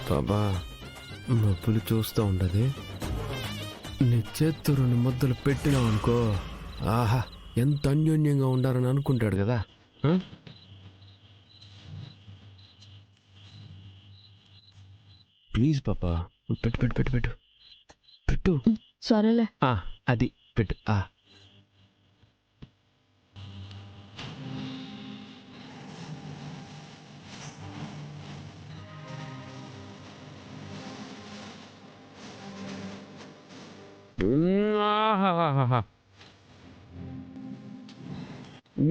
బాబా మా పులి చూస్తూ ఉండదు. నీ చేత్తో 2 ముద్దలు పెట్టినావు అనుకో, ఆహా ఎంత అన్యోన్యంగా ఉండాలని అనుకుంటాడు కదా. ప్లీజ్ పాపా, పెట్టు పెట్టు పెట్టు పెట్టు పెట్టు. సరేలే. అది పెట్టు.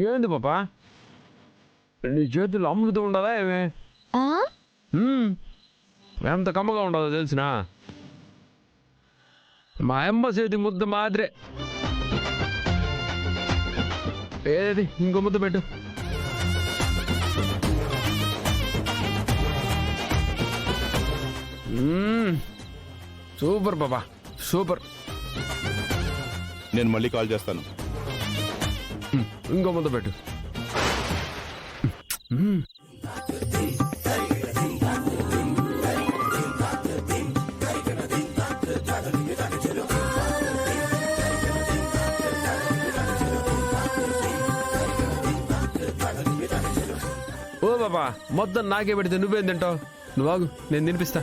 ఏంది పాపా, నీ చేతులు అమ్ముతూ ఉండదా ఏమే? ఎంత కమ్మగా ఉండదో తెలిసినా, మా అమ్మ చేతి ముద్ద మాదిరే. ఏది ఇంకో ముద్ద పెట్టు. సూపర్ బాబా, సూపర్. నేను మళ్ళీ కాల్ చేస్తాను. ఇంకో ముద్ద పెట్టు. ఓ బాబా, మొత్తం నాకే పెడితే నువ్వేం తింటావు? నువ్వు ఆగు, నేను తినిపిస్తా.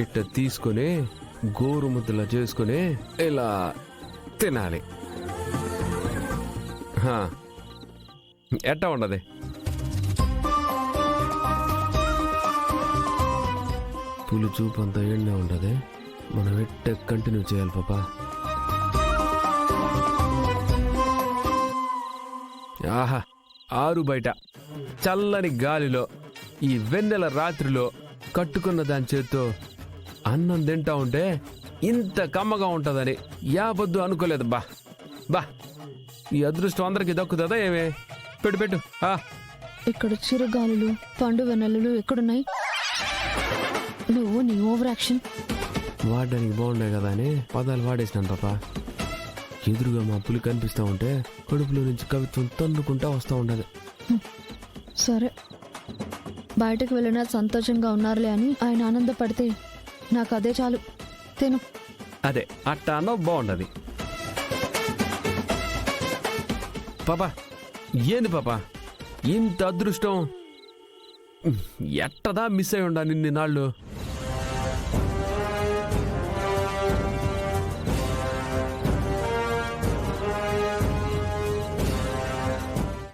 ఇట్ట తీసుకొని గోరు ముద్దలా చేసుకొని ఇలా తినాలి. ఎట్టా ఉండదు? పులి చూపు అంతా ఎండే ఉండదు. మనం ఎట్ట కంటిన్యూ చేయాలి పాపా. ఆహా, ఆరు బయట చల్లని గాలిలో ఈ వెన్నెల రాత్రిలో కట్టుకున్న దాని చేత్తో అన్నం తింటా ఉంటే ఇంత కమ్మగా ఉంటుందని యాబొద్దు అనుకోలేదు. బా బా, ఈ అదృష్టం అందరికి దక్కుతుందా ఏమే? పెట్టు పెట్టు. ఇక్కడ చిరుగాలులు పండు వెన్నెలలు ఎక్కడున్నాయి? నువ్వు నీ ఓవర్ యాక్షన్. వాడడానికి బాగున్నాయి కదా అని పదాలు వాడేసినాను పాపా. ఎదురుగా మా పులి కనిపిస్తూ ఉంటే కడుపులో నుంచి కవిత్వం తన్నుకుంటా వస్తూ ఉండదు. సరే, బయటకు వెళ్ళినా సంతోషంగా ఉన్నారులే అని ఆయన ఆనందపడితే నాకు అదే చాలు. తిను. అదే అట్టానో బాగుండదు. పాపా ఏంది పాపా ఇంత అదృష్టం? ఎట్టదా మిస్ అయి ఉండా నిన్ని నాళ్ళు?